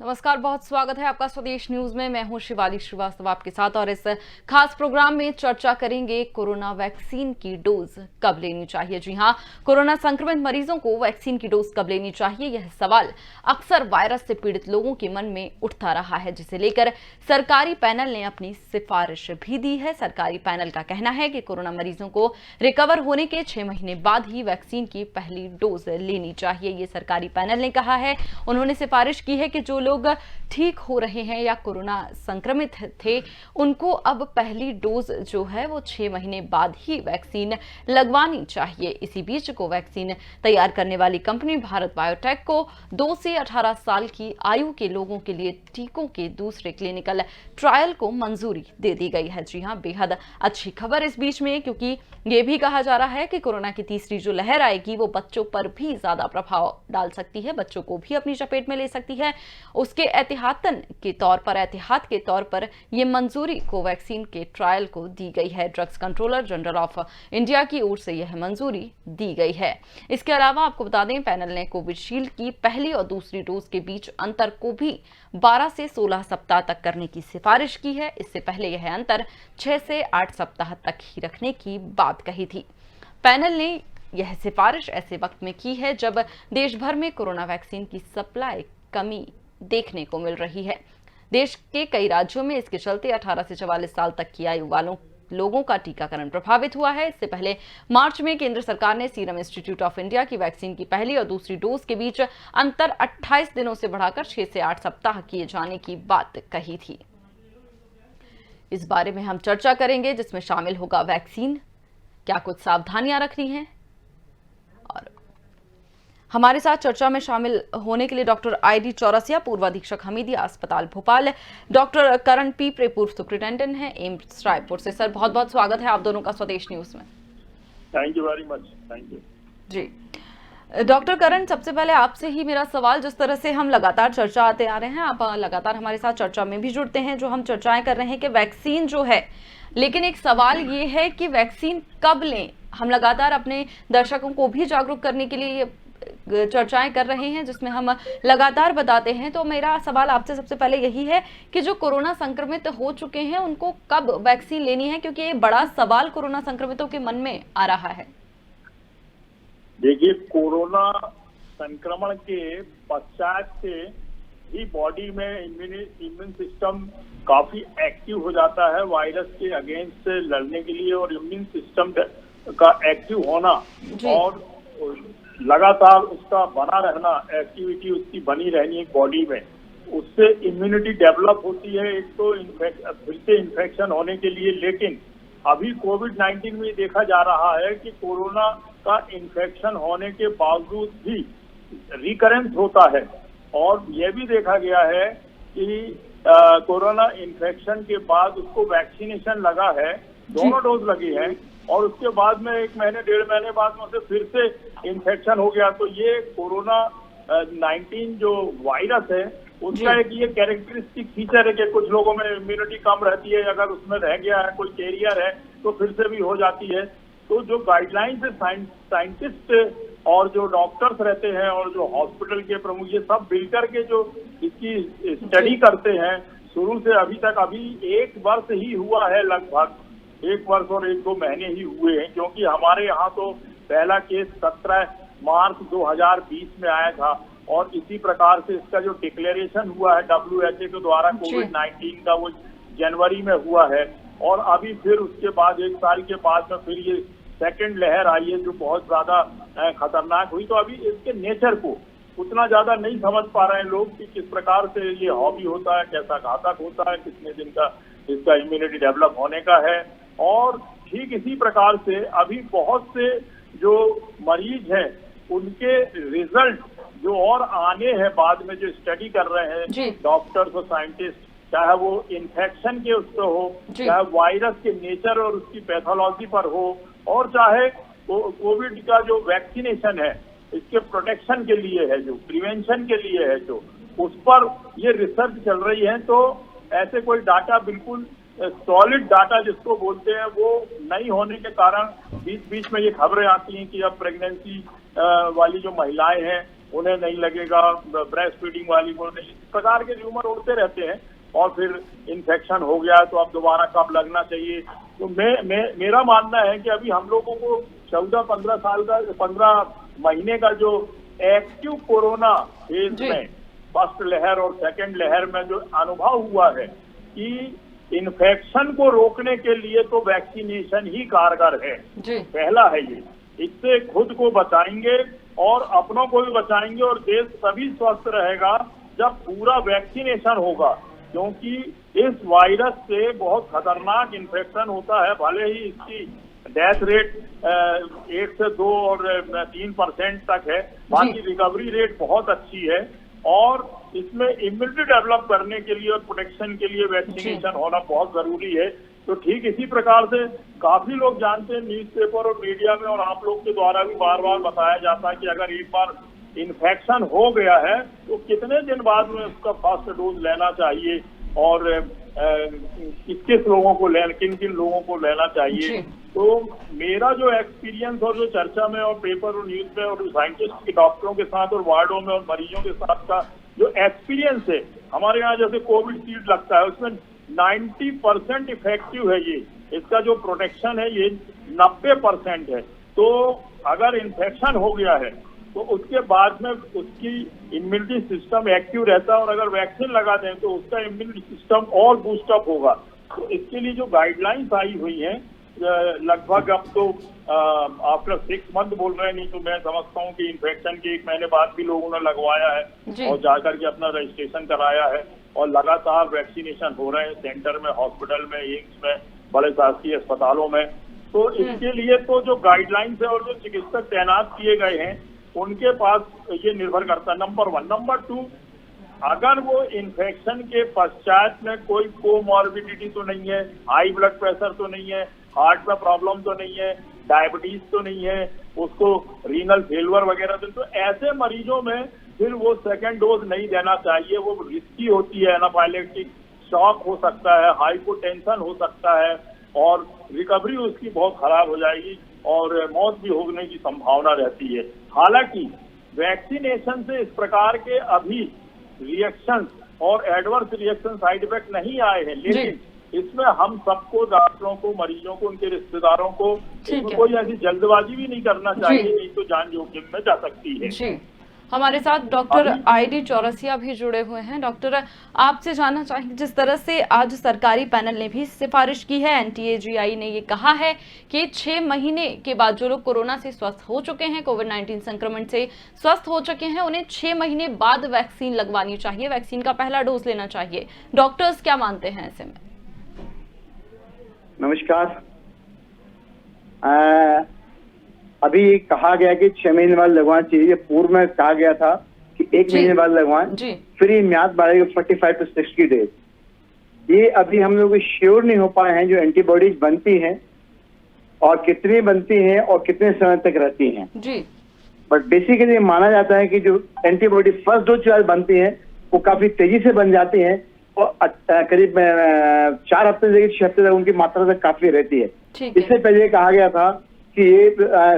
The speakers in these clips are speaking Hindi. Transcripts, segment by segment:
नमस्कार, बहुत स्वागत है आपका स्वदेश न्यूज में। मैं हूं शिवाली श्रीवास्तव आपके साथ और इस खास प्रोग्राम में चर्चा करेंगे कोरोना वैक्सीन की डोज कब लेनी चाहिए। जी हां, कोरोना संक्रमित मरीजों को वैक्सीन की डोज कब लेनी चाहिए, यह सवाल अक्सर वायरस से पीड़ित लोगों के मन में उठता रहा है, जिसे लेकर सरकारी पैनल ने अपनी सिफारिश भी दी है। सरकारी पैनल का कहना है कि कोरोना मरीजों को रिकवर होने के 6 महीने बाद ही वैक्सीन की पहली डोज लेनी चाहिए, ये सरकारी पैनल ने कहा है। उन्होंने सिफारिश की है कि जो लोग ठीक हो रहे हैं या कोरोना संक्रमित थे, उनको अब पहली डोज जो है वो 6 महीने बाद ही वैक्सीन लगवानी चाहिए। इसी बीच कोवैक्सीन तैयार करने वाली कंपनी भारत बायोटेक को 2 से 18 साल की आयु के लोगों के लिए टीकों के दूसरे क्लिनिकल ट्रायल को मंजूरी दे दी गई है। जी हां, बेहद अच्छी खबर इस बीच में, क्योंकि ये भी कहा जा रहा है कि कोरोना की तीसरी जो लहर आएगी वो बच्चों पर भी ज्यादा प्रभाव डाल सकती है, बच्चों को भी अपनी चपेट में ले सकती है। उसके एहतियात के तौर पर ये मंजूरी कोवैक्सीन के ट्रायल को दी गई है। Drugs controller general of India की ओर से यह मंजूरी दी गई है। इसके अलावा आपको बता दें, पैनल ने कोविशील्ड की पहली और दूसरी डोज के बीच अंतर को भी 12 से 16 सप्ताह तक करने की सिफारिश की है। इससे पहले यह अंतर 6 से 8 सप्ताह तक ही रखने की बात कही थी। पैनल ने यह सिफारिश ऐसे वक्त में की है जब देश भर में कोरोना वैक्सीन की सप्लाई कमी देखने को मिल रही है। देश के कई राज्यों में इसके चलते 18 से 44 साल तक की आयु वालों लोगों का टीकाकरण प्रभावित हुआ है। इससे पहले मार्च में केंद्र सरकार ने सीरम इंस्टीट्यूट ऑफ इंडिया की वैक्सीन की पहली और दूसरी डोज के बीच अंतर 28 दिनों से बढ़ाकर 6 से 8 सप्ताह किए जाने की बात कही थी। इस बारे में हम चर्चा करेंगे, जिसमें शामिल होगा वैक्सीन, क्या कुछ सावधानियां रखनी है। और हमारे साथ चर्चा में शामिल होने के लिए डॉक्टर ID चौरसिया, पूर्व अधीक्षक हमीदिया अस्पताल भोपाल, डॉक्टर करण पीपरे, पूर्व सुप्रिंटेंडेंट हैं एम्स रायपुर से। सर, बहुत बहुत स्वागत है आप दोनों का स्वदेश न्यूज में। Thank you very much. Thank you ji. Doctor Karan, सबसे पहले आपसे ही मेरा सवाल, जिस तरह से हम लगातार चर्चा आते आ रहे हैं, आप लगातार हमारे साथ चर्चा में भी जुड़ते हैं, जो हम चर्चाएं कर रहे हैं कि वैक्सीन जो है, लेकिन एक सवाल ये है कि वैक्सीन कब लें। हम लगातार अपने दर्शकों को भी जागरूक करने के लिए चर्चाएं कर रहे हैं, जिसमें हम लगातार बताते हैं। तो मेरा सवाल आपसे सबसे पहले यही है कि जो कोरोना संक्रमित हो चुके हैं उनको कब वैक्सीन लेनी है, क्योंकि ये बड़ा सवाल कोरोना संक्रमितों के मन में आ रहा है। देखिए, कोरोना संक्रमण के पश्चात से ही बॉडी में इम्यून सिस्टम काफी एक्टिव हो जाता है वायरस के अगेंस्ट लड़ने के लिए, और इम्यून सिस्टम का एक्टिव होना और लगातार उसका बना रहना, एक्टिविटी उसकी बनी रहनी है बॉडी में, उससे इम्यूनिटी डेवलप होती है। एक तो फिर से इन्फेक्शन होने के लिए, लेकिन अभी कोविड-19 में देखा जा रहा है कि कोरोना का इन्फेक्शन होने के बावजूद भी रिकरेंस होता है, और यह भी देखा गया है कि कोरोना इन्फेक्शन के बाद उसको वैक्सीनेशन लगा है, दोनों डोज लगी है, और उसके बाद में 1 महीने 1.5 महीने बाद में उसे फिर से इन्फेक्शन हो गया। तो ये कोरोना 19 जो वायरस है उसका एक ये कैरेक्टरिस्टिक फीचर है कि कुछ लोगों में इम्यूनिटी कम रहती है, अगर उसमें रह गया है कोई कैरियर है तो फिर से भी हो जाती है। तो जो गाइडलाइंस है, साइंटिस्ट और जो डॉक्टर्स रहते हैं और जो हॉस्पिटल के प्रमुख, ये सब मिलकर के जो इसकी स्टडी करते हैं शुरू से अभी तक, अभी 1 वर्ष ही हुआ है, लगभग 1 वर्ष और 1-2 महीने ही हुए हैं, क्योंकि हमारे यहाँ तो पहला केस 17 मार्च 2020 में आया था, और इसी प्रकार से इसका जो डिक्लेरेशन हुआ है WHO के द्वारा कोविड-19 का, वो जनवरी में हुआ है, और अभी फिर उसके बाद 1 साल के बाद में फिर ये सेकंड लहर आई है जो बहुत ज्यादा खतरनाक हुई। तो अभी इसके नेचर को उतना ज्यादा नहीं समझ पा रहे हैं लोग कि किस प्रकार से ये हॉबी होता है, कैसा घातक होता है, कितने दिन का इसका इम्यूनिटी डेवलप होने का है। और ठीक इसी प्रकार से अभी बहुत से जो मरीज हैं उनके रिजल्ट जो और आने हैं बाद में, जो स्टडी कर रहे हैं डॉक्टर्स और साइंटिस्ट, चाहे वो इन्फेक्शन के उस पर हो, चाहे वायरस के नेचर और उसकी पैथोलॉजी पर हो, और चाहे कोविड का जो वैक्सीनेशन है इसके प्रोटेक्शन के लिए है, जो प्रिवेंशन के लिए है, जो उस पर ये रिसर्च चल रही है। तो ऐसे कोई डाटा, बिल्कुल सॉलिड डाटा जिसको बोलते हैं, वो नहीं होने के कारण बीच बीच में ये खबरें आती हैं कि अब प्रेगनेंसी वाली जो महिलाएं हैं उन्हें नहीं लगेगा, ब्रेस्ट फीडिंग वाली को नहीं, इस प्रकार के र्यूमर उड़ते रहते हैं। और फिर इन्फेक्शन हो गया तो अब दोबारा कब लगना चाहिए। तो मेरा मानना है कि अभी हम लोगों को 14-15 साल का 15 महीने का जो एक्टिव कोरोना फेज में फर्स्ट लहर और सेकंड लहर में जो अनुभव हुआ है कि इन्फेक्शन को रोकने के लिए तो वैक्सीनेशन ही कारगर है। पहला है ये, इससे खुद को बचाएंगे और अपनों को भी बचाएंगे और देश तभी स्वस्थ रहेगा जब पूरा वैक्सीनेशन होगा, क्योंकि इस वायरस से बहुत खतरनाक इन्फेक्शन होता है। भले ही इसकी डेथ रेट 1 से 2 और 3% तक है, बाकी रिकवरी रेट बहुत अच्छी है। और इसमें इम्यूनिटी डेवलप करने के लिए और प्रोटेक्शन के लिए वैक्सीनेशन होना बहुत जरूरी है। तो ठीक इसी प्रकार से काफी लोग जानते हैं, न्यूज़पेपर और मीडिया में और आप लोग के द्वारा भी बार बार बताया जाता है कि अगर एक बार इन्फेक्शन हो गया है तो कितने दिन बाद में उसका फर्स्ट डोज लेना चाहिए और किस किस लोगों को किन किन लोगों को लेना चाहिए। तो मेरा जो एक्सपीरियंस और जो चर्चा में और पेपर और न्यूज में और साइंटिस्ट के डॉक्टरों के साथ और वार्डों में और मरीजों के साथ का जो एक्सपीरियंस है, हमारे यहाँ जैसे कोविड शील्ड लगता है उसमें 90% इफेक्टिव है ये, इसका जो प्रोटेक्शन है ये 90% है। तो अगर इन्फेक्शन हो गया है तो उसके बाद में उसकी इम्यूनिटी सिस्टम एक्टिव रहता है और अगर वैक्सीन लगा दें तो उसका इम्यूनिटी सिस्टम और बूस्टअप होगा। तो इसके लिए जो गाइडलाइंस आई हुई हैं लगभग अब तो आफ्टर 6 मंथ बोल रहे हैं, नहीं तो मैं समझता हूँ कि इन्फेक्शन के 1 महीने बाद भी लोगों ने लगवाया है और जाकर के अपना रजिस्ट्रेशन कराया है और लगातार वैक्सीनेशन हो रहे हैं सेंटर में, हॉस्पिटल में, एम्स में, बड़े शासकीय अस्पतालों में। तो इसके लिए तो जो गाइडलाइंस है और जो चिकित्सक तैनात किए गए हैं उनके पास ये निर्भर करता है, नंबर 1। नंबर 2, अगर वो इन्फेक्शन के पश्चात में कोई कोमॉर्बिडिटी तो नहीं है, हाई ब्लड प्रेशर तो नहीं है, हार्ट में प्रॉब्लम तो नहीं है, डायबिटीज तो नहीं है, उसको रीनल फेलवर वगैरह तो ऐसे मरीजों में फिर वो सेकेंड डोज नहीं देना चाहिए। वो रिस्की होती है, एनाफाइलेक्टिक शॉक हो सकता है, हाइपोटेंशन हो सकता है और रिकवरी उसकी बहुत खराब हो जाएगी और मौत भी होने की संभावना रहती है। हालांकि वैक्सीनेशन से इस प्रकार के अभी रिएक्शन और एडवर्स रिएक्शन साइड इफेक्ट नहीं आए हैं, लेकिन इसमें हम सबको, डॉक्टरों को, मरीजों को, उनके रिश्तेदारों को कोई ऐसी जल्दबाजी भी नहीं करना चाहिए, नहीं तो जान जोखिम में जा सकती है। हमारे साथ डॉक्टर ID चौरसिया भी जुड़े हुए हैं। डॉक्टर, आपसे जानना चाहेंगे, जिस तरह से आज सरकारी पैनल ने भी सिफारिश की है, NTAGI ने ये कहा है कि 6 महीने के बाद जो लोग कोरोना से स्वस्थ हो चुके हैं, कोविड-19 संक्रमण से स्वस्थ हो चुके हैं, उन्हें 6 महीने बाद वैक्सीन लगवानी चाहिए, वैक्सीन का पहला डोज लेना चाहिए। डॉक्टर्स क्या मानते हैं ऐसे में? नमस्कार। अभी कहा गया कि 6 महीने बाद लगवाना चाहिए। पूर्व में कहा गया था कि 1 महीने बाद लगवाएं, फिर ये म्याद बढ़ेगी 45 to 60 डेज। ये अभी हम लोग श्योर नहीं हो पाए हैं जो एंटीबॉडीज बनती हैं और कितनी बनती हैं और कितने समय तक रहती हैं। बट बेसिकली माना जाता है कि जो एंटीबॉडी फर्स्ट डोज के बाद बनती हैं वो काफी तेजी से बन जाती हैं और करीब 4 हफ्ते से 6 हफ्ते तक उनकी मात्रा तक काफी रहती है। इससे पहले कहा गया था कि ये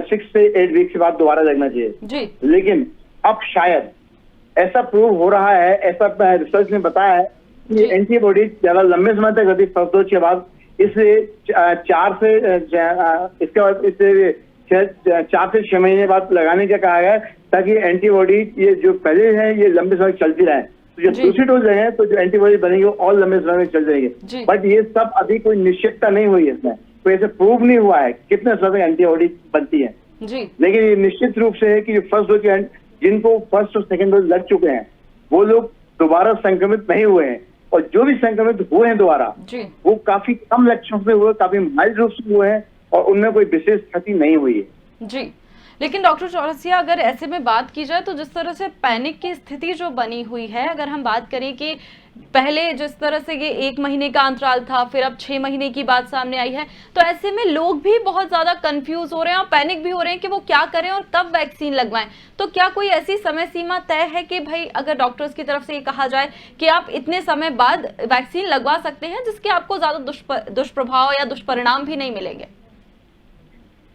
6 से 8 वीक के बाद दोबारा लगना चाहिए, लेकिन अब शायद ऐसा प्रूव हो रहा है, ऐसा रिसर्च ने बताया है कि एंटीबॉडी ज्यादा लंबे समय तक रहती फर्स्ट डोज के बाद। इससे 4 से 6 महीने बाद लगाने का कहा गया है ताकि एंटीबॉडी ये जो पहले है ये लंबे समय चलती रहे। तो जो दूसरी डोज है तो जो एंटीबॉडी बनेगी वो और लंबे समय में चल जाएगी। बट ये सब अभी कोई निश्चितता नहीं हुई है, इसमें तो ऐसे प्रूव नहीं हुआ है कितने समय एंटीबॉडी बनती है। लेकिन ये निश्चित रूप से है कि जो फर्स्ट डोज जिनको फर्स्ट और सेकंड डोज लग चुके हैं वो लोग दोबारा संक्रमित नहीं हुए हैं, और जो भी संक्रमित हुए हैं दोबारा वो काफी कम लक्षणों से हुए, काफी माइल्ड रूप से हुए हैं और उनमें कोई विशेष क्षति नहीं हुई है। लेकिन डॉक्टर चौरसिया, अगर ऐसे में बात की जाए तो जिस तरह से पैनिक की स्थिति जो बनी हुई है, अगर हम बात करें कि पहले जिस तरह से ये 1 महीने का अंतराल था, फिर अब 6 महीने की बात सामने आई है, तो ऐसे में लोग भी बहुत ज्यादा कंफ्यूज हो रहे हैं और पैनिक भी हो रहे हैं कि वो क्या करें और कब वैक्सीन लगवाएं। तो क्या कोई ऐसी समय सीमा तय है कि भाई अगर डॉक्टर्स की तरफ से ये कहा जाए कि आप इतने समय बाद वैक्सीन लगवा सकते हैं जिसके आपको ज्यादा दुष्प्रभाव या दुष्परिणाम भी नहीं मिलेंगे?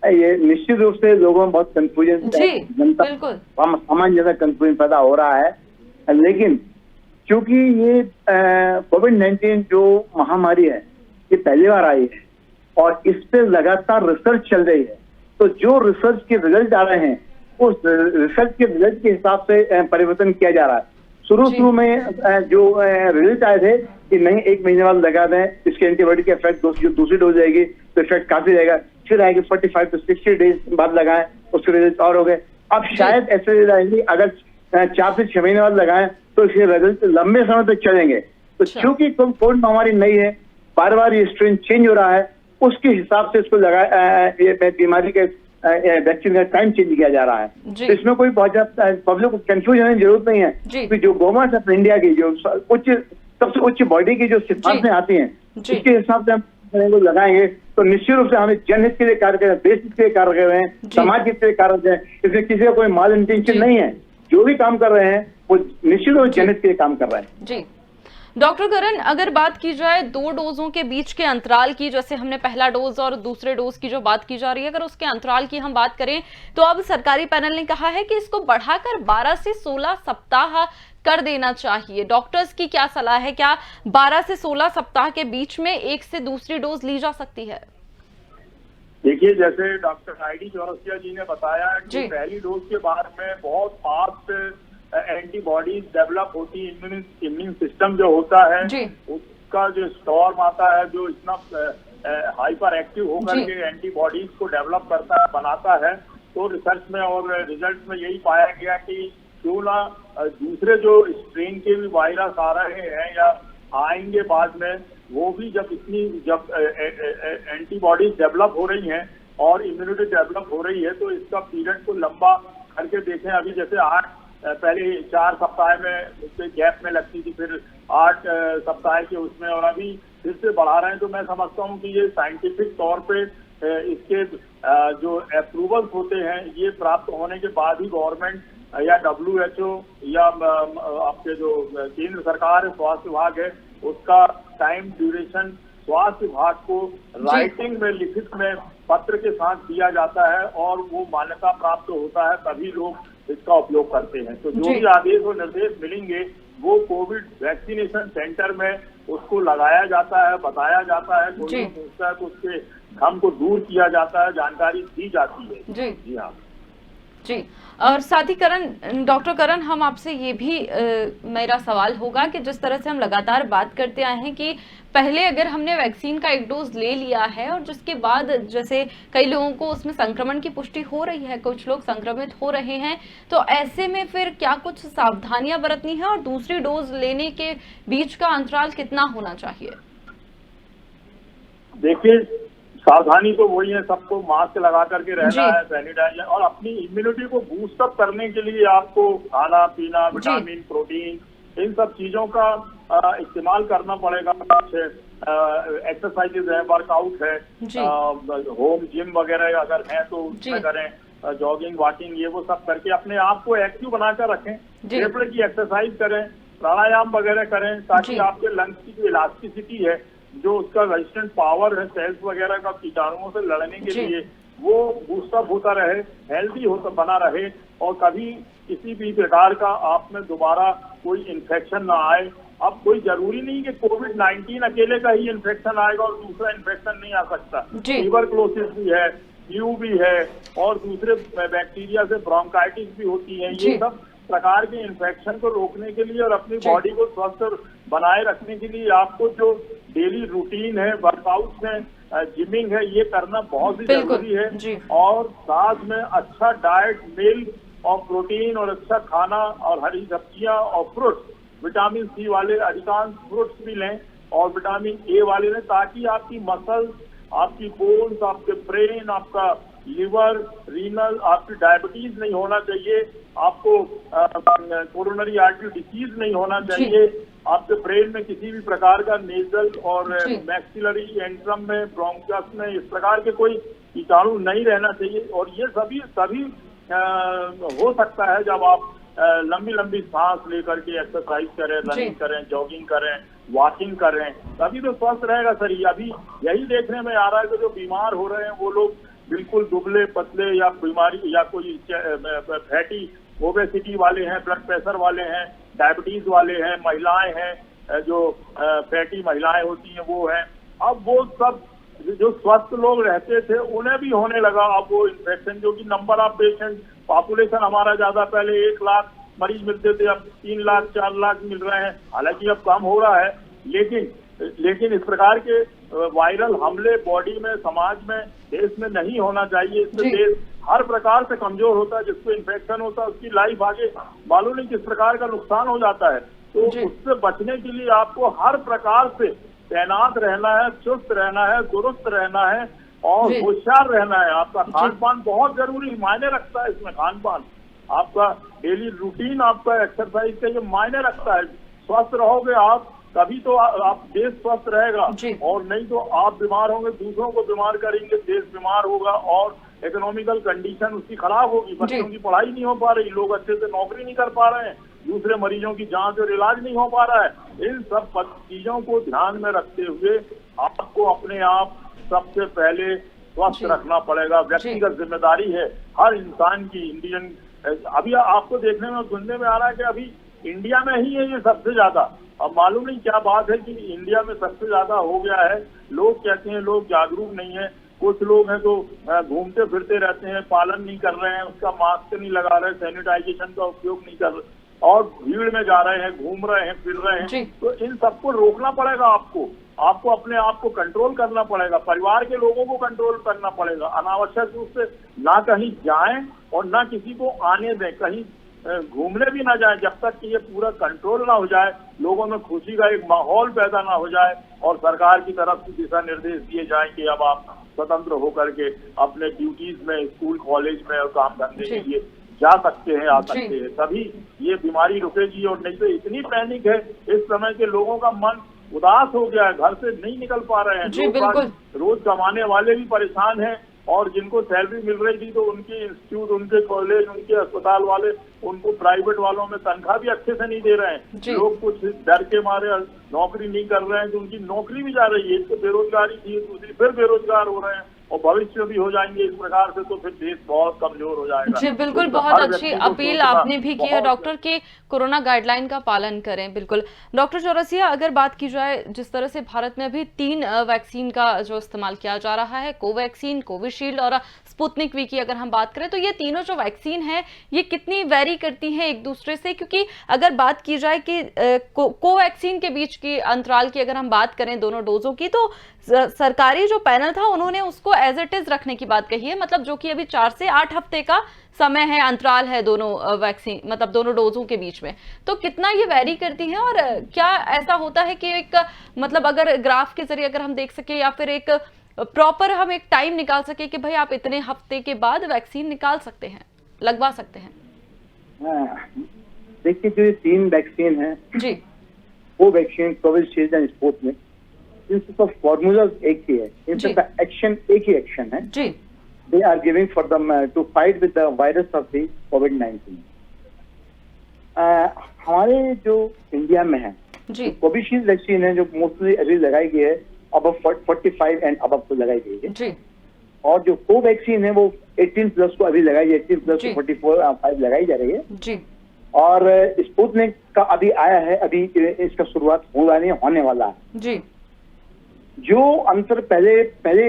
ये निश्चित रूप से लोगों में बहुत कंफ्यूजन, जनता सामान्य ज्यादा कंफ्यूजन पैदा हो रहा है। लेकिन क्योंकि ये कोविड-19 जो महामारी है ये पहली बार आई है और इस पे लगातार रिसर्च चल रही है, तो जो रिसर्च के रिजल्ट आ रहे हैं उस रिसर्च के रिजल्ट के हिसाब से परिवर्तन किया जा रहा है। शुरू में जो रिजल्ट आए थे कि नहीं 1 महीने बाद लगा दें, इसके एंटीबॉडी के इफेक्ट जो दूसरी डोज जाएगी तो इफेक्ट काफी रहेगा, फिर आएगी 45 to 60 डेज बाद लगाएं, उसके रिजल्ट और हो गए। अब शायद ऐसे रिजल्ट आएंगे अगर 4 से 6 महीने बाद लगाएं तो इसके रिजल्ट लंबे समय तक चलेंगे। तो क्योंकि कोविड महामारी नहीं है, बार बार ये स्ट्रेन चेंज हो रहा है, उसके हिसाब से इसको ये बीमारी के वैक्सीन का टाइम चेंज किया जा रहा है। तो इसमें कोई बहुत ज्यादा पब्लिक को कंफ्यूज होने की जरूरत नहीं है, क्योंकि जो गवर्नमेंट ऑफ इंडिया की जो सबसे उच्च बॉडी की जो सिफारिशें आती हैं उसके हिसाब से हम लगाएंगे तो निश्चित रूप से हमें जनहित के लिए कार्य कर रहे हैं, देश हित के लिए कार्य कर रहे हैं, समाज हित के लिए कार्य कर रहे हैं। इसमें किसी का कोई माल इंटेंशन नहीं है, जो भी काम कर रहे हैं वो निश्चित रूप से जनहित के लिए काम कर रहे हैं। जी डॉक्टर करण, अगर बात की जाए 2 डोजों के बीच के अंतराल की, जैसे हमने पहला डोज और दूसरे डोज की जो बात की जा रही है, अगर उसके अंतराल की हम बात करें तो अब सरकारी पैनल ने कहा है कि इसको बढ़ाकर 12 से 16 सप्ताह कर देना चाहिए। डॉक्टर्स की क्या सलाह है, क्या 12 से 16 सप्ताह के बीच में एक से दूसरी डोज ली जा सकती है? देखिए, जैसे डॉक्टर ID चौरसिया जी ने बताया कि पहली डोज के बाद में बहुत फास्ट एंटीबॉडीज डेवलप होती है, इम्यून सिस्टम जो होता है उसका जो स्टॉर्म आता है जो इतना हाइपर एक्टिव होकर के एंटीबॉडीज को डेवलप करता है, बनाता है। तो रिसर्च में और रिजल्ट में यही पाया गया कि क्यों ना दूसरे जो स्ट्रेन के भी वायरस आ रहे हैं या आएंगे बाद में, वो भी जब एंटीबॉडीज डेवलप हो रही हैं और इम्यूनिटी डेवलप हो रही है तो इसका पीरियड को लंबा करके देखें। अभी जैसे पहले 4 सप्ताह में उसके गैप में लगती थी, फिर 8 सप्ताह के उसमें, और अभी फिर से बढ़ा रहे हैं। तो मैं समझता हूँ कि ये साइंटिफिक तौर पे इसके जो अप्रूवल्स होते हैं ये प्राप्त होने के बाद ही गवर्नमेंट या WHO या आपके जो केंद्र सरकार स्वास्थ्य विभाग है उसका टाइम ड्यूरेशन स्वास्थ्य विभाग को राइटिंग में, लिखित में पत्र के साथ दिया जाता है और वो मान्यता प्राप्त होता है, तभी लोग इसका उपयोग करते हैं। तो जो भी आदेश और निर्देश मिलेंगे वो कोविड वैक्सीनेशन सेंटर में उसको लगाया जाता है, बताया जाता है, कोई पूछता है तो उसके भ्रम को दूर किया जाता है, जानकारी दी जाती है। जी हाँ जी। और साथ ही डॉक्टर करण, हम आपसे ये भी मेरा सवाल होगा कि जिस तरह से हम लगातार बात करते आए हैं कि पहले अगर हमने वैक्सीन का 1 डोज ले लिया है और जिसके बाद जैसे कई लोगों को उसमें संक्रमण की पुष्टि हो रही है, कुछ लोग संक्रमित हो रहे हैं, तो ऐसे में फिर क्या कुछ सावधानियां बरतनी है और दूसरी डोज लेने के बीच का अंतराल कितना होना चाहिए? देखिए, सावधानी तो वही है, सबको मास्क लगा करके रहना है, सैनिटाइजर, और अपनी इम्यूनिटी को बूस्ट अप करने के लिए आपको खाना पीना, विटामिन, प्रोटीन, इन सब चीजों का इस्तेमाल करना पड़ेगा। एक्सरसाइजेज है, वर्कआउट है, होम जिम वगैरह अगर है तो उसमें करें, जॉगिंग, वॉकिंग, ये वो सब करके अपने आप को एक्टिव बनाकर रखें। फेफड़े की एक्सरसाइज करें, प्राणायाम वगैरह करें, ताकि आपके लंग्स की जो इलास्टिसिटी है, जो उसका रेजिस्टेंट पावर है सेल्स वगैरह का कीटाणुओं से लड़ने के लिए, वो बूस्टअप होता रहे, हेल्दी बना रहे, और कभी किसी भी प्रकार का आप में दोबारा कोई इन्फेक्शन ना आए। अब कोई जरूरी नहीं कि कोविड-19 अकेले का ही इन्फेक्शन आएगा और दूसरा इन्फेक्शन नहीं आ सकता। ट्यूबरक्लोसिस भी है, फ्लू भी है, और दूसरे बैक्टीरिया से ब्रोंकाइटिस भी होती है। ये सब प्रकार के इन्फेक्शन को रोकने के लिए और अपनी बॉडी को स्वस्थ बनाए रखने के लिए आपको जो डेली रूटीन है, वर्कआउट है, जिमिंग है, ये करना बहुत ही जरूरी है। और साथ में अच्छा डाइट, मिल्क और प्रोटीन और अच्छा खाना और हरी सब्जियां और फ्रूट्स, विटामिन C वाले अधिकांश फ्रूट्स भी लें और विटामिन A वाले लें, ताकि आपकी मसल्स, आपकी बोन्स, आपके ब्रेन, आपका लिवर, रीनल, आपकी डायबिटीज नहीं होना चाहिए, आपको कोरोनरी आर्टरी डिसीज नहीं होना चाहिए, आपके ब्रेन में किसी भी प्रकार का नेजल और मैक्सिलरी एंट्रम में, ब्रोंकस में इस प्रकार के कोई कीटाणु नहीं रहना चाहिए। और ये सभी हो सकता है जब आप लंबी सांस लेकर के एक्सरसाइज करें, रनिंग करें, जॉगिंग करें, वॉकिंग करें, तभी तो स्वस्थ रहेगा शरीर। अभी यही देखने में आ रहा है कि जो बीमार हो रहे हैं वो लोग बिल्कुल दुबले पतले या बीमारी या कोई फैटी ओबेसिटी वाले हैं, ब्लड प्रेशर वाले हैं, डायबिटीज वाले हैं, महिलाएं हैं जो फैटी महिलाएं होती हैं वो हैं। अब वो सब जो स्वस्थ लोग रहते थे उन्हें भी होने लगा अब वो इन्फेक्शन, जो कि नंबर ऑफ पेशेंट पॉपुलेशन हमारा ज्यादा, पहले 1 लाख मरीज मिलते थे, अब 3 लाख 4 लाख मिल रहे हैं। हालांकि अब कम हो रहा है, लेकिन इस प्रकार के वायरल हमले बॉडी में, समाज में, देश में नहीं होना चाहिए। इससे देश हर प्रकार से कमजोर होता है। जिसको इन्फेक्शन होता है उसकी लाइफ आगे मालूम नहीं किस प्रकार का नुकसान हो जाता है। तो उससे बचने के लिए आपको हर प्रकार से तैनात रहना है, चुस्त रहना है, दुरुस्त रहना है और होशियार रहना है। आपका खान पान बहुत जरूरी मायने रखता है इसमें। खान पान आपका डेली रूटीन, आपका एक्सरसाइज का ये मायने रखता है। स्वस्थ रहोगे आप तभी तो आप देश स्वस्थ रहेगा, और नहीं तो आप बीमार होंगे, दूसरों को बीमार करेंगे, देश बीमार होगा और इकोनॉमिकल कंडीशन उसकी खराब होगी। बच्चों की पढ़ाई नहीं हो पा रही, लोग अच्छे से नौकरी नहीं कर पा रहे हैं, दूसरे मरीजों की जांच और इलाज नहीं हो पा रहा है। इन सब चीजों को ध्यान में रखते हुए आपको अपने आप सबसे पहले स्वस्थ रखना पड़ेगा। व्यक्तिगत जिम्मेदारी है हर इंसान की। इंडियन अभी आपको देखने में सुनने में आ रहा है कि अभी इंडिया में ही है ये सबसे ज्यादा। अब मालूम नहीं क्या बात है कि इंडिया में सबसे ज्यादा हो गया है। लोग कहते हैं लोग जागरूक नहीं है, कुछ लोग हैं तो घूमते फिरते रहते हैं, पालन नहीं कर रहे हैं, उसका मास्क नहीं लगा रहे, सैनिटाइजेशन का उपयोग नहीं कर रहे और भीड़ में जा रहे हैं, घूम रहे हैं, फिर रहे हैं। तो इन सबको रोकना पड़ेगा आपको अपने आप को कंट्रोल करना पड़ेगा, परिवार के लोगों को कंट्रोल करना पड़ेगा। अनावश्यक रूप से ना कहीं जाएं और ना किसी को आने दें, कहीं घूमने भी ना जाए जब तक कि ये पूरा कंट्रोल ना हो जाए, लोगों में खुशी का एक माहौल पैदा ना हो जाए और सरकार की तरफ से दिशा निर्देश दिए जाए कि अब आप स्वतंत्र होकर के अपने ड्यूटीज में, स्कूल कॉलेज में और काम धंधे के लिए जा सकते हैं, आ सकते हैं, तभी ये बीमारी रुकेगी। और नहीं तो इतनी पैनिक है इस समय के लोगों का मन उदास हो गया है, घर से नहीं निकल पा रहे हैं। रोज कमाने वाले भी परेशान हैं और जिनको सैलरी मिल रही थी तो उनके इंस्टीट्यूट, उनके कॉलेज, उनके अस्पताल वाले उनको प्राइवेट वालों में तनख्वाह भी अच्छे से नहीं दे रहे हैं। लोग कुछ डर के मारे नौकरी नहीं कर रहे हैं तो उनकी नौकरी भी जा रही है। एक तो बेरोजगारी थी, दूसरी फिर बेरोजगार हो रहे हैं और भविष्य में भी हो जाएंगे इस प्रकार से, तो फिर देश बहुत कमजोर हो जाएगा। जी बिल्कुल, बहुत अच्छी अपील आपने भी की है डॉक्टर कि कोरोना गाइडलाइन का पालन करें। बिल्कुल डॉक्टर चौरसिया, अगर बात की जाए जिस तरह से भारत में अभी 3 वैक्सीन का जो इस्तेमाल किया जा रहा है, कोवैक्सीन, कोविशील्ड और स्पुतनिक वी की अगर हम बात करें, तो ये तीनों जो वैक्सीन है ये कितनी वेरी करती हैं एक दूसरे से? क्योंकि अगर बात की जाए कि कोवैक्सीन के बीच की अंतराल की अगर हम बात करें दोनों डोजों की, तो सरकारी जो पैनल था उन्होंने उसको एज इट इज रखने की बात कही है, मतलब जो कि अभी 4 से 8 हफ्ते का समय है, अंतराल है दोनों वैक्सीन, मतलब दोनों डोजों के बीच में। तो कितना ये वेरी करती हैं और क्या ऐसा होता है कि एक मतलब अगर ग्राफ के जरिए अगर हम देख सके या फिर एक प्रॉपर हम एक टाइम निकाल सके कि भाई आप इतने हफ्ते के बाद वैक्सीन निकाल सकते हैं, लगवा सकते हैं? देखिए जो 3 वैक्सीन है जी, वो वैक्सीन कोविशील्ड एंड स्पुतनिक, इनका फॉर्मूला एक ही है, इनका एक्शन एक ही एक्शन है जी। They are giving for them to fight with the virus of the COVID-19. हमारे जो इंडिया में है कोविशील्ड वैक्सीन है जो मोस्टली अभी लगाई गई है, अब 45 एंड अब तो लगाई गई है जी। और जो कोवैक्सीन है वो 18 प्लस को अभी लगाई है, 18 प्लस को 45 लगाई जा रही है जी। और स्पुतनिक का अभी आया है, अभी इसका शुरुआत होने वाला है जी। जो अंतर पहले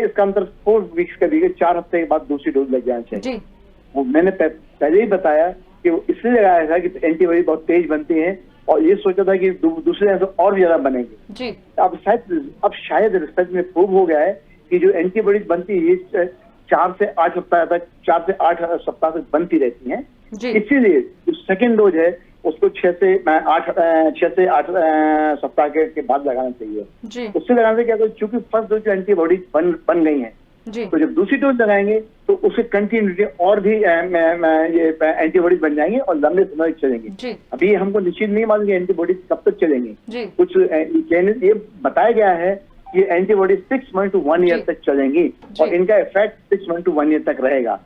इसका अंतर 4 वीक्स का दिया, 4 हफ्ते के बाद दूसरी डोज लग जाना चाहिए जी। वो मैंने पहले ही बताया कि वो इसलिए लगाया था कि एंटीबॉडी बहुत तेज बनती है और ये सोचा था कि दूसरे से और भी ज्यादा बनेगी जी। अब शायद रिसर्च में प्रूव हो गया है कि जो एंटीबॉडीज बनती है ये 4 से 8 सप्ताह तक, 4 से 8 सप्ताह तक बनती रहती है। इसीलिए जो सेकेंड डोज है उसको 6 से 8 सप्ताह के बाद लगाना चाहिए। उससे लगाने से क्या होगा, चूंकि फर्स्ट डोज एंटीबॉडी बन गई है तो जब दूसरी डोज लगाएंगे तो उससे कंटिन्यूटी और भी ये एंटीबॉडीज बन जाएंगे और लंबे समय तक चलेंगे। अभी हमको निश्चित नहीं मालूम एंटीबॉडीज कब तक चलेंगी। कुछ ये बताया गया है कि एंटीबॉडी 6 मंथ टू 1 ईयर तक चलेंगी और इनका इफेक्ट 6 मंथ टू 1 ईयर तक रहेगा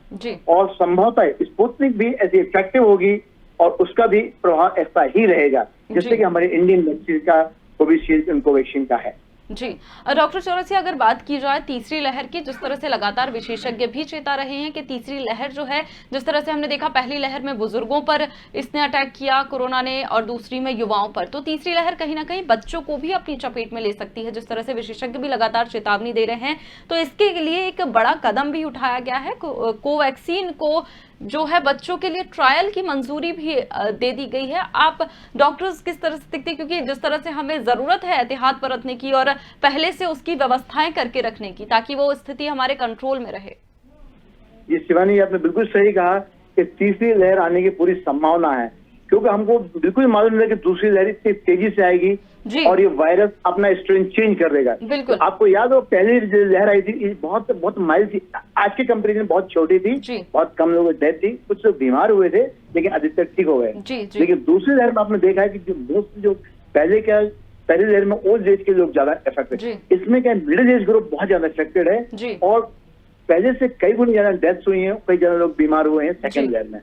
और संभवतः स्पुतनिक भी ऐसी इफेक्टिव होगी और उसका भी प्रभाव ऐसा ही रहेगा जैसे कि हमारे इंडियन वैक्सीन का कोविशील्ड एंड कोवैक्सीन का है। जी डॉक्टर चौरसिया, अगर बात की जाए तीसरी लहर की, जिस तरह से लगातार विशेषज्ञ भी चेता रहे हैं कि तीसरी लहर जो है, जिस तरह से हमने देखा पहली लहर में बुजुर्गों पर इसने अटैक किया कोरोना ने और दूसरी में युवाओं पर, तो तीसरी लहर कहीं ना कहीं बच्चों को भी अपनी चपेट में ले सकती है, जिस तरह से विशेषज्ञ भी लगातार चेतावनी दे रहे हैं। तो इसके लिए एक बड़ा कदम भी उठाया गया है, कोवैक्सीन को जो है बच्चों के लिए ट्रायल की मंजूरी भी दे दी गई है। आप डॉक्टर्स किस तरह से दिखते हैं, क्योंकि जिस तरह से हमें जरूरत है एहतियात बरतने की और पहले से उसकी व्यवस्थाएं करके रखने की, ताकि वो स्थिति हमारे कंट्रोल में रहे। ये शिवानी, आपने बिल्कुल सही कहा कि तीसरी लहर आने की पूरी संभावना है, क्योंकि हमको बिल्कुल मालूम है कि दूसरी लहर इतनी तेजी से आएगी और ये वायरस अपना स्ट्रेन चेंज कर देगा। तो आपको याद हो पहली लहर आई थी बहुत बहुत माइल्ड थी, आज के कंपेरिजन बहुत छोटी थी, बहुत कम लोगों की डेथ थी, कुछ लोग बीमार हुए थे लेकिन अधिकतर ठीक हो गए। लेकिन दूसरी लहर में आपने देखा है कि जो पहली लहर में ओल्ड एज के लोग ज्यादा इफेक्टेड, इसमें क्या मिडिल एज ग्रुप बहुत ज्यादा इफेक्टेड है और पहले से कई गुना ज्यादा डेथ्स हुई हैं, कई ज्यादा लोग बीमार हुए हैं सेकेंड लहर में।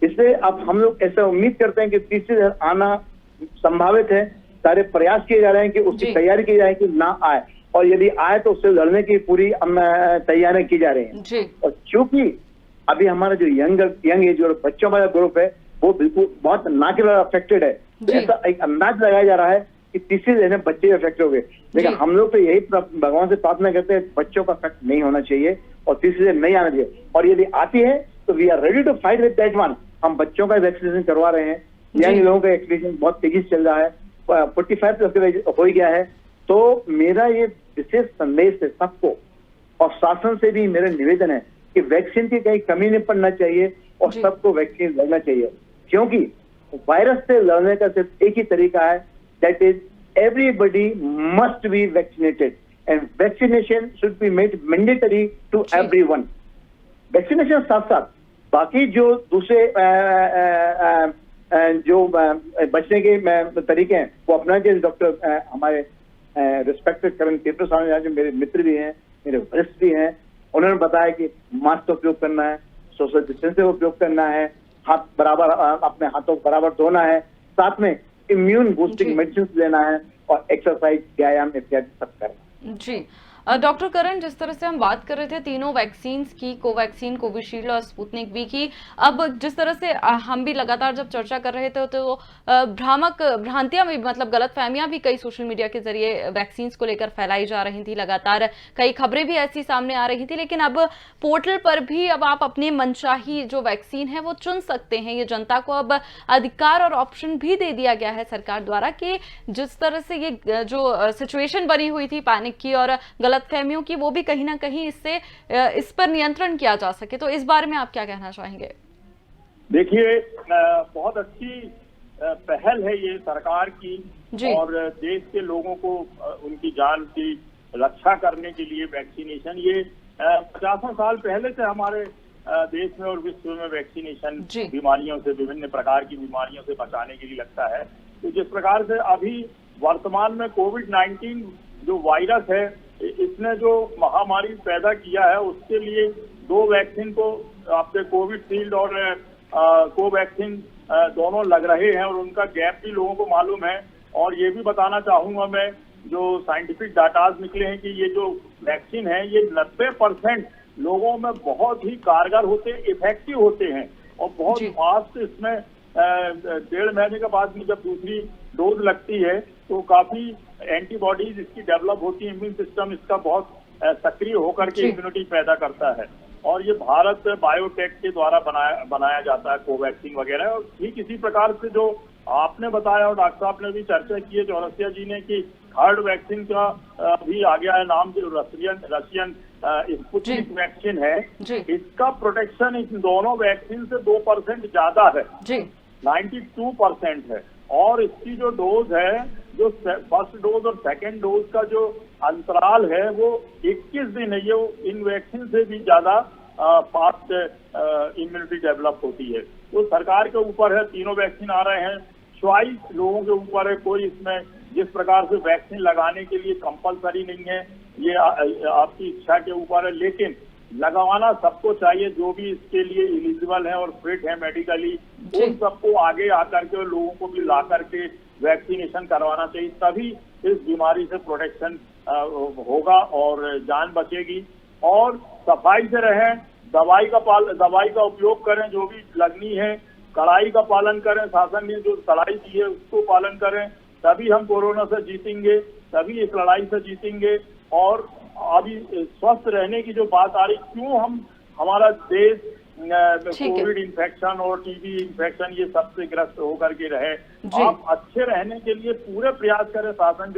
इसलिए अब हम लोग ऐसा उम्मीद करते हैं कि तीसरी लहर आना संभावित है, सारे प्रयास किए जा रहे हैं कि उसकी तैयारी की जाए कि ना आए, और यदि आए तो उससे लड़ने की पूरी तैयारियां की जा रही हैं। और क्योंकि अभी हमारा जो यंग एज और बच्चों वाला ग्रुप है वो बिल्कुल बहुत ना के बराबर अफेक्टेड है, तो ऐसा एक अंदाज लगाया जा रहा है कि तीसरी लहर में बच्चे अफेक्ट हो गए। लेकिन हम लोग तो यही भगवान से प्रार्थना करते हैं बच्चों का अफेक्ट नहीं होना चाहिए और तीसरी लहर नहीं आना चाहिए, और यदि आती है तो we are ready to fight with that one. हम बच्चों का वैक्सीनेशन करवा रहे हैं, यंग लोगों का वैक्सीनेशन बहुत तेजी से चल रहा है, 45 प्लस हो गया है। तो मेरा ये विशेष संदेश है सबको, और शासन से भी मेरा निवेदन है कि वैक्सीन की कहीं कमी नहीं पड़ना चाहिए और सबको वैक्सीन लगना चाहिए, क्योंकि वायरस से लड़ने का सिर्फ एक ही तरीका है, that is everybody must be vaccinated and vaccination should be made mandatory to everyone. Vaccination साथ साथ बाकी जो दूसरे जो बचने के तरीके हैं वो अपना के डॉक्टर हमारे रिस्पेक्टेड करण केपी स्वामी जो मेरे मित्र भी हैं, मेरे वरिष्ठ भी हैं, उन्होंने बताया कि मास्क का उपयोग करना है, सोशल डिस्टेंस का उपयोग करना है, हाथ बराबर अपने हाथों को बराबर धोना है, साथ में इम्यून बूस्टिंग मेडिसिन लेना है और एक्सरसाइज व्यायाम इत्यादि सब करना। जी डॉक्टर करण, जिस तरह से हम बात कर रहे थे तीनों वैक्सीन की, कोवैक्सीन, कोविशील्ड और स्पुतनिक वी की, अब जिस तरह से हम भी लगातार जब चर्चा कर रहे थे तो भ्रांतियां भी, मतलब गलतफहमियां भी कई सोशल मीडिया के जरिए वैक्सीन को लेकर फैलाई जा रही थी, लगातार कई खबरें भी ऐसी सामने आ रही थी। लेकिन अब पोर्टल पर भी अब आप अपने मनचाही जो वैक्सीन है वो चुन सकते हैं, ये जनता को अब अधिकार और ऑप्शन भी दे दिया गया है सरकार द्वारा, कि जिस तरह से ये जो सिचुएशन बनी हुई थी पैनिक की और गलतफहमियों की, वो भी कहीं ना कहीं इससे इस पर नियंत्रण किया जा सके। तो इस बारे में आप क्या कहना चाहेंगे? देखिए, बहुत अच्छी पहल है ये सरकार की, और देश के लोगों को उनकी जान की रक्षा करने के लिए वैक्सीनेशन, ये 50 साल पहले से हमारे देश में और विश्व में वैक्सीनेशन बीमारियों से, विभिन्न प्रकार की बीमारियों से बचाने के लिए लगता है। तो जिस प्रकार से अभी वर्तमान में कोविड-19 जो वायरस है, इसने जो महामारी पैदा किया है, उसके लिए 2 वैक्सीन को आपके कोविशील्ड और कोवैक्सीन दोनों लग रहे हैं, और उनका गैप भी लोगों को मालूम है। और ये भी बताना चाहूंगा मैं, जो साइंटिफिक डाटाज निकले हैं कि ये जो वैक्सीन है ये 90% लोगों में बहुत ही कारगर होते, इफेक्टिव होते हैं, और बहुत फास्ट इसमें 1.5 महीने के बाद में जब दूसरी डोज लगती है तो काफी एंटीबॉडीज इसकी डेवलप होती है, इम्यून सिस्टम इसका बहुत सक्रिय होकर के इम्यूनिटी पैदा करता है। और ये भारत बायोटेक के द्वारा बनाया जाता है कोवैक्सीन वगैरह। और ठीक इसी प्रकार से जो आपने बताया और डॉक्टर साहब ने भी चर्चा की है, चौरसिया जी ने, कि थर्ड वैक्सीन का भी आ गया है नाम, जो रशियन स्पुतनिक वैक्सीन है, इसका प्रोटेक्शन इन दोनों वैक्सीन से 2% ज्यादा है, 92% है। और इसकी जो डोज है, जो फर्स्ट डोज और सेकेंड डोज का जो अंतराल है वो 21 दिन है। ये इन वैक्सीन से भी ज्यादा फास्ट इम्यूनिटी डेवलप होती है। तो सरकार के ऊपर है, तीनों वैक्सीन आ रहे हैं, चॉइस लोगों के ऊपर है। कोई इसमें जिस प्रकार से वैक्सीन लगाने के लिए कंपलसरी नहीं है, ये आपकी इच्छा के ऊपर है, लेकिन लगवाना सबको चाहिए जो भी इसके लिए एलिजिबल है और फिट है मेडिकली, उन सबको आगे आकर के लोगों को भी ला करके वैक्सीनेशन करवाना चाहिए, तभी इस बीमारी से प्रोटेक्शन होगा और जान बचेगी। और सफाई से रहें, दवाई का उपयोग करें, जो भी लगनी है, कड़ाई का पालन करें, शासन ने जो कड़ाई दी है उसको पालन करें, तभी हम कोरोना से जीतेंगे, तभी इस लड़ाई से जीतेंगे। और अभी स्वस्थ रहने की जो बात आ रही, क्यों हमारा देश कोविड इन्फेक्शन और टीबी इन्फेक्शन ये सबसे ग्रस्त होकर के रहे। आप अच्छे रहने के लिए पूरे प्रयास करें, शासन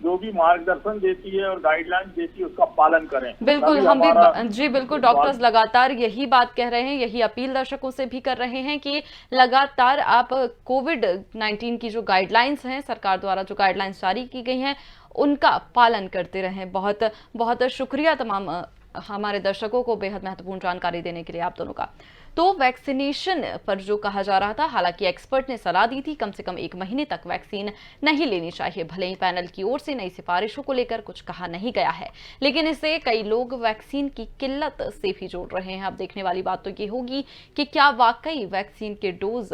जो भी मार्गदर्शन देती है और गाइडलाइंस देती है उसका पालन करें। बिल्कुल, हम भी जी बिल्कुल, डॉक्टर्स लगातार यही बात कह रहे हैं, यही अपील दर्शकों से भी कर रहे हैं कि लगातार आप कोविड-19 की जो गाइडलाइंस हैं, सरकार द्वारा जो गाइडलाइंस जारी की गई हैं, उनका पालन करते रहें। बहुत बहुत शुक्रिया तमाम हमारे दर्शकों को बेहद महत्वपूर्ण जानकारी देने के लिए आप दोनों का। तो वैक्सीनेशन पर जो कहा जा रहा था, हालांकि एक्सपर्ट ने सलाह दी थी कम से कम 1 महीने तक वैक्सीन नहीं लेनी चाहिए। भले ही पैनल की ओर से नई सिफारिशों को लेकर कुछ कहा नहीं गया है, लेकिन इससे कई लोग वैक्सीन की किल्लत से भी जोड़ रहे हैं। अब देखने वाली बात तो ये होगी कि क्या वाकई वैक्सीन के डोज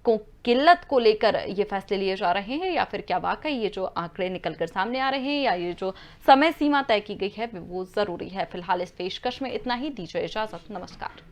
को किल्लत को लेकर ये फैसले लिए जा रहे हैं, या फिर क्या वाकई ये जो आंकड़े निकलकर सामने आ रहे हैं या ये जो समय सीमा तय की गई है वो जरूरी है। फिलहाल इस पेशकश में इतना ही। दीजिए इजाजत, नमस्कार।